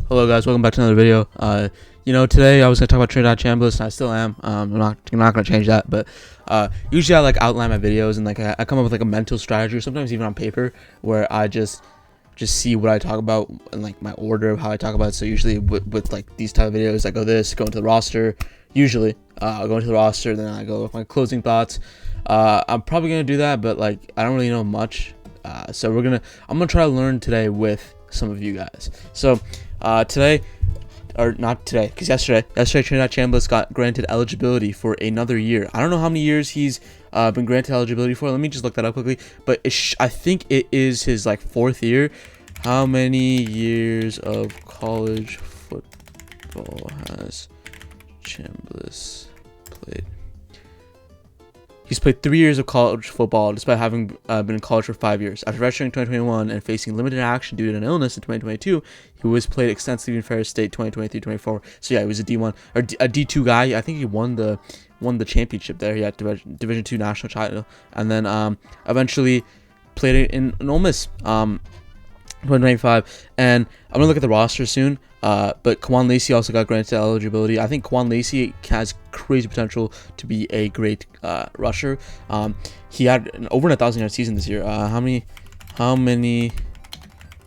Hello guys, welcome back to another video. Today I was gonna talk about Trinidad Chambliss, and I still am. I'm not gonna change that, but usually I outline my videos and I come up with a mental strategy, or sometimes even on paper, where I just see what I talk about and my order of how I talk about it. So usually with these type of videos, I go into the roster. Usually, I'll go into the roster, then I go with my closing thoughts. I'm probably gonna do that, but I don't really know much. So I'm gonna try to learn today with some of you guys. So today, or not today, because yesterday Trinidad Chambliss got granted eligibility for another year. I don't know how many years he's been granted eligibility for. Let me just look that up quickly. But I think it is his fourth year. How many years of college football has Chambliss played? He's played 3 years of college football, despite having been in college for 5 years. After registering in 2021 and facing limited action due to an illness in 2022, he was played extensively in Ferris State 2023-24. So yeah, he was a D1 or a D2 guy. I think he won the championship there. He had Division 2 national title, and then eventually played it in Ole Miss. 2025, and I'm gonna look at the roster soon. But Kwan Lacey also got granted eligibility. I think Kwan Lacey has crazy potential to be a great rusher. He had over 1,000 yard season this year. How many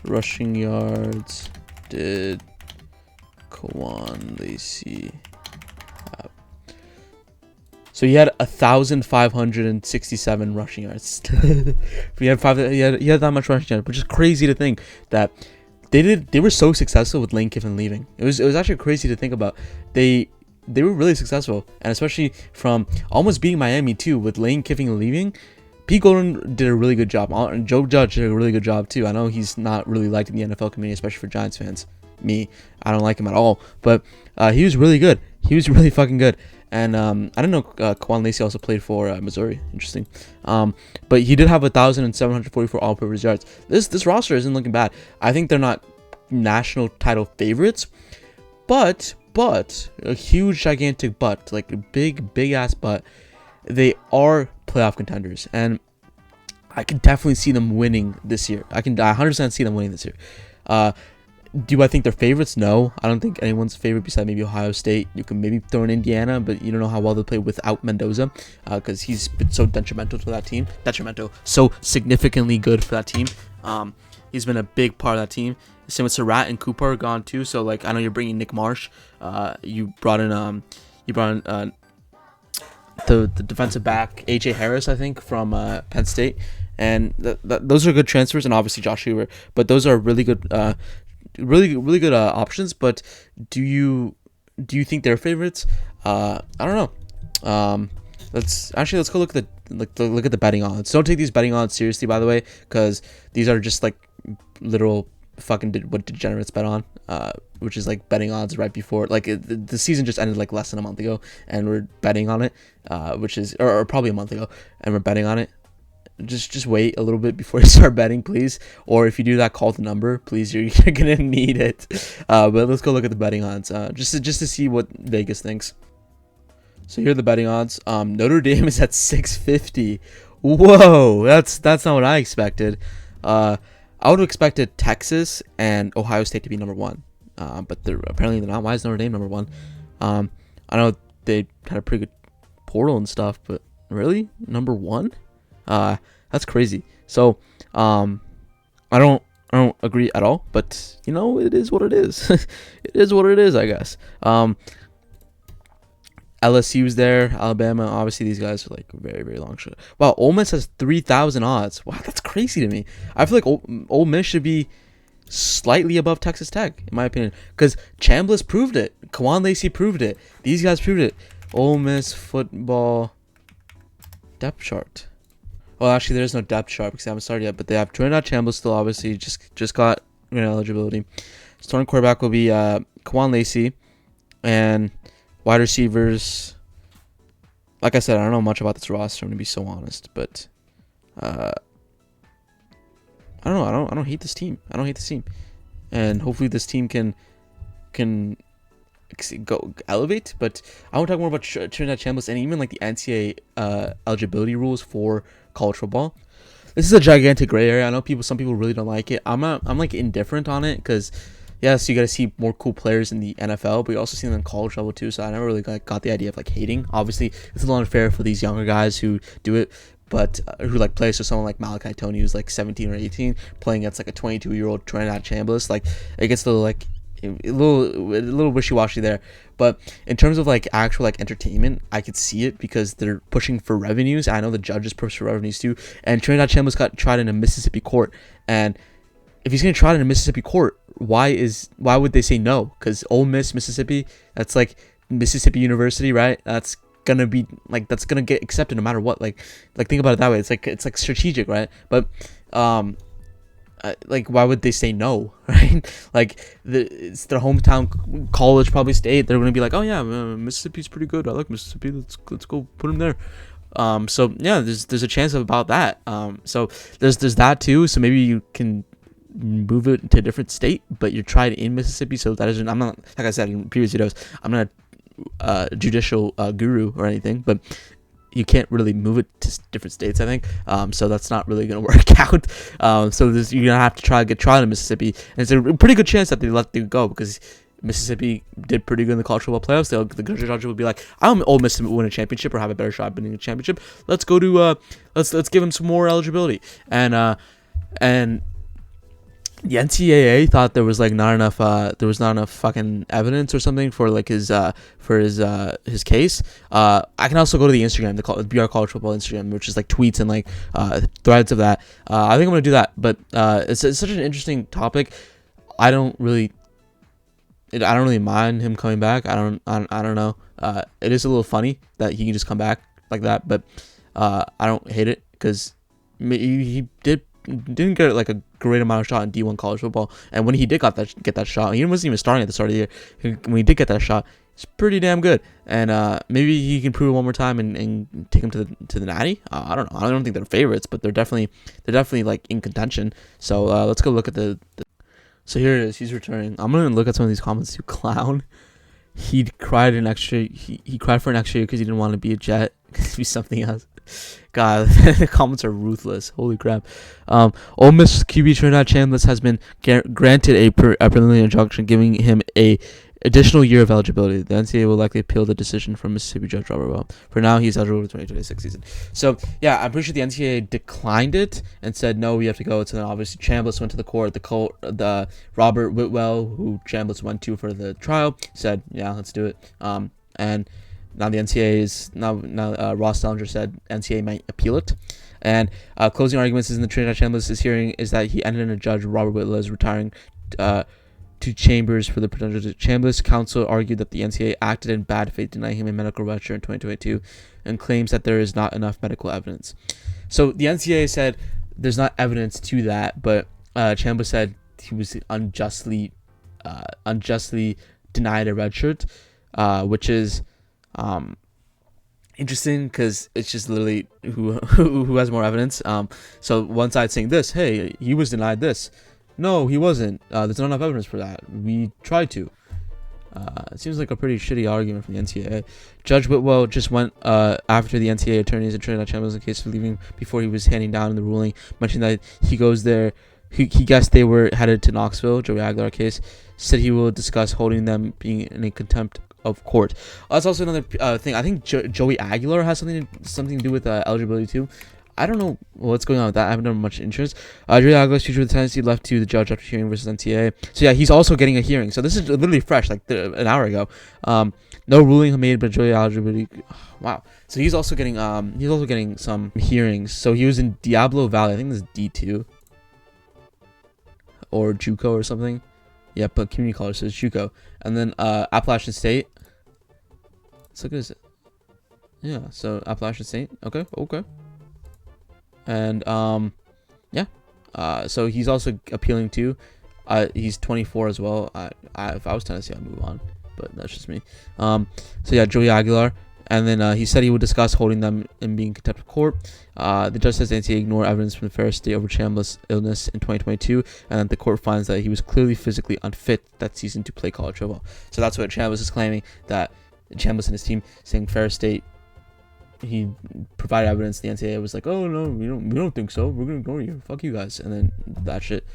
rushing yards did Kwan Lacey have? So he had 1,567 rushing yards. he had that much rushing yards, which is crazy to think that they were so successful with Lane Kiffin leaving. It was actually crazy to think about. They were really successful, and especially from almost beating Miami too, with Lane Kiffin leaving. Pete Golden did a really good job, and Joe Judge did a really good job too. I know he's not really liked in the NFL community, especially for Giants fans. I don't like him at all, but he was really good. He was really fucking good. And I didn't know Kwan Lacey also played for Missouri. Interesting. But he did have 1,744 all-purpose yards. This roster isn't looking bad. I think they're not national title favorites, but a huge, gigantic but, a big ass but, they are playoff contenders, and I can definitely see them winning this year. I 100% see them winning this year. Do I think they're favorites? No, I don't think anyone's favorite beside maybe Ohio State. You can maybe throw in Indiana, but you don't know how well they play without Mendoza, because he's been so detrimental to that team. So significantly good for that team. He's been a big part of that team. Same with Surratt and Cooper are gone too. So I know you're bringing Nick Marsh. You brought in the defensive back AJ Harris, I think, from Penn State, and those are good transfers, and obviously Josh Hoover. But those are really good. Really good options. But do you think they're favorites? I don't know. Let's go look at the betting odds. Don't take these betting odds seriously, by the way, because these are just literal fucking what degenerates bet on, which is betting odds right before the season just ended less than a month ago, and we're betting on it, which is or probably a month ago, and we're betting on it. Just wait a little bit before you start betting, please. Or if you do that, call the number, please. You're gonna need it. But let's go look at the betting odds, just to see what Vegas thinks. So here are the betting odds. Notre Dame is at 650. Whoa, that's not what I expected. I would have expected Texas and Ohio State to be number one, but apparently they're not. Why is Notre Dame number one? I know they had a pretty good portal and stuff, but really number one? That's crazy. So, I don't agree at all, but it is what it is. It is what it is, I guess. LSU's there, Alabama. Obviously, these guys are very, very long shot. Wow, Ole Miss has 3,000 odds. Wow, that's crazy to me. I feel like Ole Miss should be slightly above Texas Tech, in my opinion, because Chambliss proved it. Kwan Lacey proved it. These guys proved it. Ole Miss football depth chart. Well, actually, there is no depth chart because they haven't started yet, but they have Trinidad Chambliss still, obviously, just got eligibility. Starting quarterback will be Kwan Lacey, and wide receivers. Like I said, I don't know much about this roster, I'm going to be so honest, but I don't know. I don't hate this team. And hopefully this team can go elevate. But I want to talk more about Trinidad Chambliss and even the NCAA eligibility rules for college football. This is a gigantic gray area. I know some people really don't like it. I'm indifferent on it because yes, you got to see more cool players in the NFL, but you also see them in college level too. So I never really got the idea of like hating. Obviously, it's a little unfair for these younger guys who do it, but who like plays for someone like Malachi Tony, who's like 17 or 18, playing against like a 22-year-old Trinidad Chambliss. Like it gets a little like a little wishy-washy there. But in terms of like actual like entertainment, I could see it because they're pushing for revenues. I know the judges push for revenues too, and Trinidad Chambliss got tried in a Mississippi court. And if he's gonna try it in a Mississippi court, why would they say no? Because Ole Miss, Mississippi, that's like Mississippi University, right? That's gonna be like, that's gonna get accepted no matter what. Like think about it that way. It's like strategic, right? But like why would they say no, right? Like it's their hometown college, probably state. They're gonna be like, oh yeah, Mississippi's pretty good. I like Mississippi. Let's go put him there. So yeah, there's a chance about that. So there's that too. So maybe you can move it to a different state, but you're tried in Mississippi. So that isn't. I'm not, like I said in previous videos, I'm not a judicial guru or anything, but you can't really move it to different states, I think. So that's not really going to work out. So you're going to have to get tried in Mississippi. And it's a pretty good chance that they let you go because Mississippi did pretty good in the college football playoffs. The judge would be like, I'm Ole Miss to win a championship or have a better shot at winning a championship. Let's go to, let's give him some more eligibility. And the NCAA thought there was like not enough fucking evidence or something for like his case. I can also go to the Instagram, the BR College Football Instagram, which is like tweets and like threads of that. I think I'm gonna do that, but it's such an interesting topic. I don't really mind him coming back. I don't know. It is a little funny that he can just come back like that, but I don't hate it because he didn't get like a great amount of shot in D1 college football, and when he did get that shot, he wasn't even starting at the start of the year. When he did get that shot, it's pretty damn good, and maybe he can prove it one more time and take him to the Natty. I don't know. I don't think they're favorites, but they're definitely like in contention. So let's go look at the. So here it is. He's returning. I'm gonna look at some of these comments. You clown. He cried an extra. He cried for an extra year because he didn't want to be a Jet. To be something else. God, the comments are ruthless. Holy crap. Ole Miss QB Trinidad Chambliss has been granted a preliminary injunction giving him a additional year of eligibility. The NCAA will likely appeal the decision from Mississippi Judge Robert Well. For now, he's eligible for the 2026 season. So, yeah, I'm pretty sure the NCAA declined it and said, no, we have to go. So then obviously Chambliss went to the court. The Robert Whitwell, who Chambliss went to for the trial, said, yeah, let's do it. And now the NCAA is now Ross Dellinger said NCAA might appeal it. And closing arguments in the Trinidad Chambliss hearing is that he ended in a judge. Robert Whitwell is retiring to Chambers for the potential. Chambliss counsel argued that the NCAA acted in bad faith, denying him a medical voucher in 2022, and claims that there is not enough medical evidence. So the NCAA said there's not evidence to that, but Chambliss said he was unjustly denied a red shirt, which is interesting because it's just literally who has more evidence. So one side saying this, hey, he was denied this. No, he wasn't. There's not enough evidence for that. We tried to. It seems like a pretty shitty argument from the NCAA. Judge Whitwell just went after the NCAA attorneys and Trinidad Chambliss in case of leaving before he was handing down the ruling, mentioning that he goes there. He guessed they were headed to Knoxville. Joey Aguilar case said he will discuss holding them being in a contempt of court. That's also another thing. I think Joey Aguilar has something to do with eligibility too. I don't know what's going on with that. I haven't done much interest. Joey Aguilar's future with Tennessee left to the judge after hearing versus NCAA. So yeah, he's also getting a hearing. So this is literally fresh, like an hour ago. No ruling made, but Joey eligibility. Wow. So he's also getting some hearings. So he was in Diablo Valley. I think this is D2 or JUCO or something. Yeah, but community college says JUCO. And then Appalachian State. Let's look at this. Yeah, so Appalachian State. Okay. And yeah. So he's also appealing too. He's 24 as well. If I was Tennessee, I'd move on, but that's just me. So yeah, Joey Aguilar. And then he said he would discuss holding them in being contempt of court. The judge says the NCAA ignored evidence from the Ferris State over Chambliss' illness in 2022, and that the court finds that he was clearly physically unfit that season to play college football. So that's what Chambliss is claiming, that Chambliss and his team saying Ferris State, he provided evidence. The NCAA was like, oh no, we don't think so. We're gonna ignore you. Fuck you guys. And then that shit.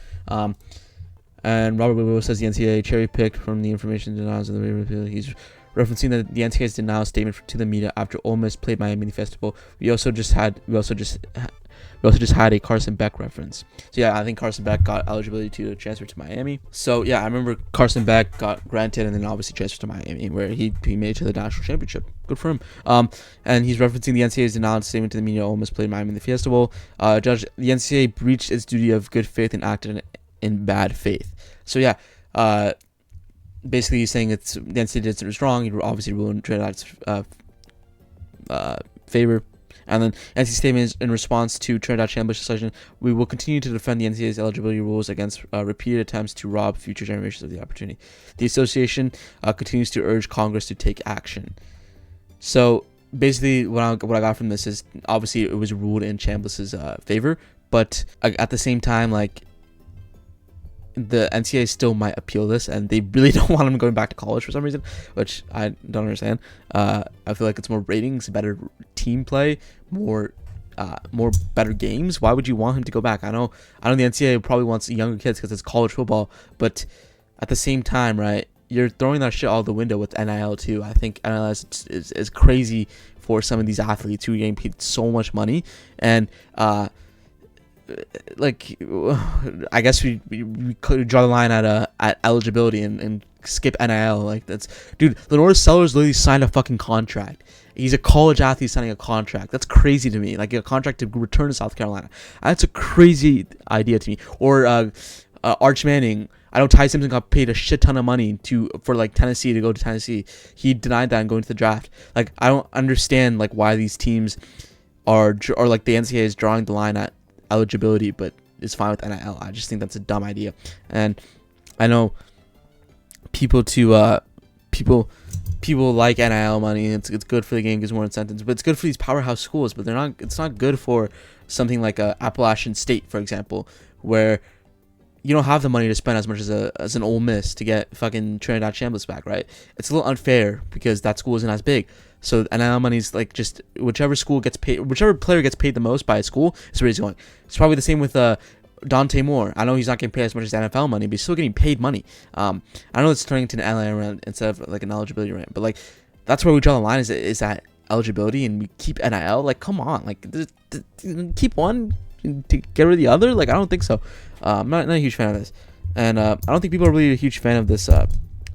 And Robert Willow says the NCAA cherry picked from the information denials of the repeal. He's referencing the NCAA's denial statement to the media after Ole Miss played Miami in the festival. We also just had a Carson Beck reference. So yeah, I think Carson Beck got eligibility to transfer to Miami. So yeah, I remember Carson Beck got granted and then obviously transferred to Miami, where he made it to the national championship. Good for him. And he's referencing the NCAA's denial statement to the media. Ole Miss played Miami in the festival. Judge, the NCAA breached its duty of good faith and acted in bad faith. So yeah, basically he's saying it's the NCAA did something wrong. He obviously ruled in Trinidad's favor. And then NCAA statement is in response to Trinidad Chambliss decision, we will continue to defend the NCAA's eligibility rules against repeated attempts to rob future generations of the opportunity. The association continues to urge Congress to take action. So basically what I got from this is obviously it was ruled in Chambliss's favor, but at the same time, like, the NCAA still might appeal this, and they really don't want him going back to college for some reason, which I don't understand. I feel like it's more ratings, better team play, more better games. Why would you want him to go back? I know the NCAA probably wants younger kids because it's college football, but at the same time, right, you're throwing that shit out the window with NIL too. I think NIL is crazy for some of these athletes who are getting paid so much money, and like, I guess we could draw the line at eligibility and skip NIL. Like, that's, dude, Lenore Sellers literally signed a fucking contract. He's a college athlete signing a contract. That's crazy to me. Like, a contract to return to South Carolina. That's a crazy idea to me. Or Arch Manning. I know Ty Simpson got paid a shit ton of money for like Tennessee to go to Tennessee. He denied that and going to the draft. Like, I don't understand like why these teams are like the NCAA is drawing the line at eligibility, but it's fine with NIL. I just think that's a dumb idea, and I know people like NIL money. It's good for the game, gives more incentives, but it's good for these powerhouse schools. But it's not good for something like Appalachian State, for example, where you don't have the money to spend as much as an Ole Miss to get fucking Trinidad Chambliss back, right? It's a little unfair because that school isn't as big. So NIL money's like just whichever player gets paid the most by a school is where he's going. It's probably the same with Dante Moore. I know he's not getting paid as much as NFL money, but he's still getting paid money. I know it's turning into an NIL rant instead of like an eligibility rant, but like that's where we draw the line is that eligibility, and we keep NIL. Like, come on, like keep one to get rid of the other. Like, I don't think so. I'm not a huge fan of this, and I don't think people are really a huge fan of this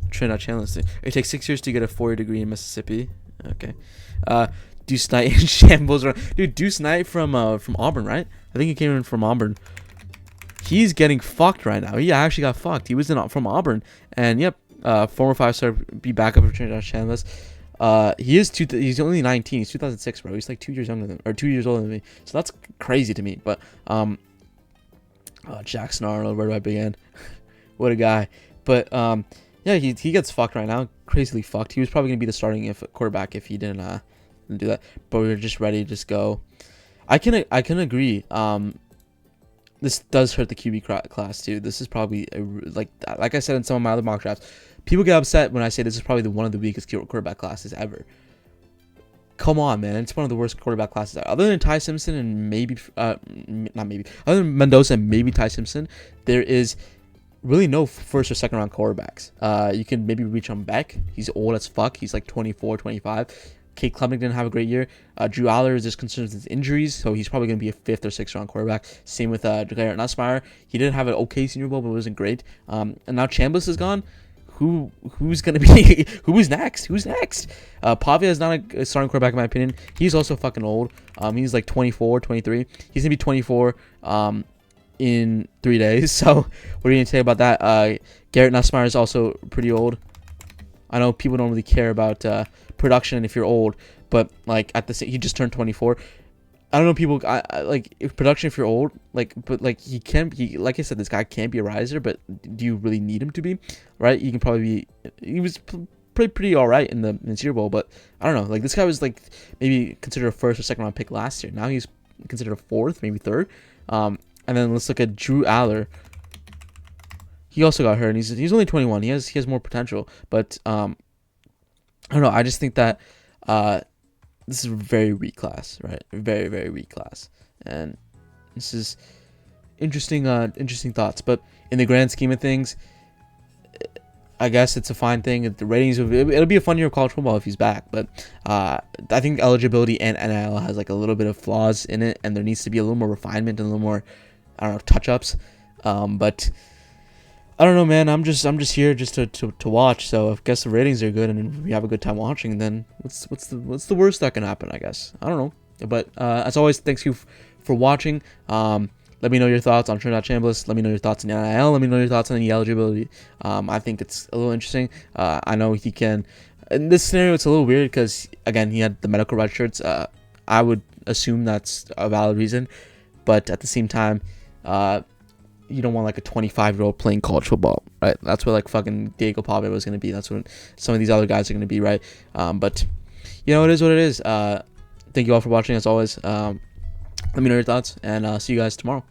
Trinidad Chambliss thing. It takes 6 years to get a 4-year degree in Mississippi. Okay. Deuce Knight in shambles. Dude, Deuce Knight from Auburn, right? I think he came in from Auburn. He's getting fucked right now. He actually got fucked. He was from Auburn, and yep, former 5-star be backup for Trinidad Chambliss. He's only 19. He's 2006, bro. He's like 2 years younger than, or 2 years older than me. So that's crazy to me. But Jackson Arnold, where do I begin? What a guy. But yeah, he gets fucked right now. Crazily fucked. He was probably gonna be the starting quarterback if he didn't do that. But we were just ready to just go. I can agree. This does hurt the QB class too. This is probably like I said in some of my other mock drafts. People get upset when I say this is probably one of the weakest quarterback classes ever. Come on, man. It's one of the worst quarterback classes ever. Other than Ty Simpson and maybe other than Mendoza and maybe Ty Simpson, there is really no first or second round quarterbacks. You can maybe reach on Beck. He's old as fuck. He's like 24, 25. Kate Klubnik didn't have a great year. Drew Aller is just concerned with his injuries, so he's probably going to be a 5th or 6th round quarterback. Same with Garrett Nussmeier. He did have an okay Senior Bowl, but it wasn't great. And now Chambliss is gone. Who's going to be... Who's next? Pavia is not a starting quarterback in my opinion. He's also fucking old. He's like 24, 23. He's going to be 24 in 3 days. So what are you going to say about that? Garrett Nussmeier is also pretty old. I know people don't really care about production if you're old, but like he just turned 24. I don't know, people like if production if you're old, like, but like he like I said, this guy can't be a riser, but do you really need him to be? Right? He can probably he was pretty all right in the Senior Bowl, but I don't know, like this guy was like maybe considered a 1st or 2nd round pick last year. Now he's considered a 4th, maybe 3rd. And then let's look at Drew Aller. He also got hurt, and he's only 21. He has more potential, but I don't know. I just think that this is a very weak class, right? Very, very weak class, and this is interesting thoughts. But in the grand scheme of things, I guess it's a fine thing. The ratings it'll be a fun year of college football if he's back. But I think eligibility and NIL has like a little bit of flaws in it, and there needs to be a little more refinement and a little more, I don't know, touch ups. But I don't know, man. I'm just here just to watch. So I guess the ratings are good and we have a good time watching. Then what's the worst that can happen? I guess I don't know. But as always, thanks you for watching. Let me know your thoughts on Trinidad Chambliss. Let me know your thoughts on NIL. Let me know your thoughts on the eligibility. I think it's a little interesting. I know he can. In this scenario, it's a little weird because, again, he had the medical red shirts. I would assume that's a valid reason. But at the same time, you don't want like a 25-year-old playing college football, right? That's what like fucking Diego Pave was going to be. That's what some of these other guys are going to be, right? But, you know, it is what it is. Thank you all for watching, as always. Let me know your thoughts, and see you guys tomorrow.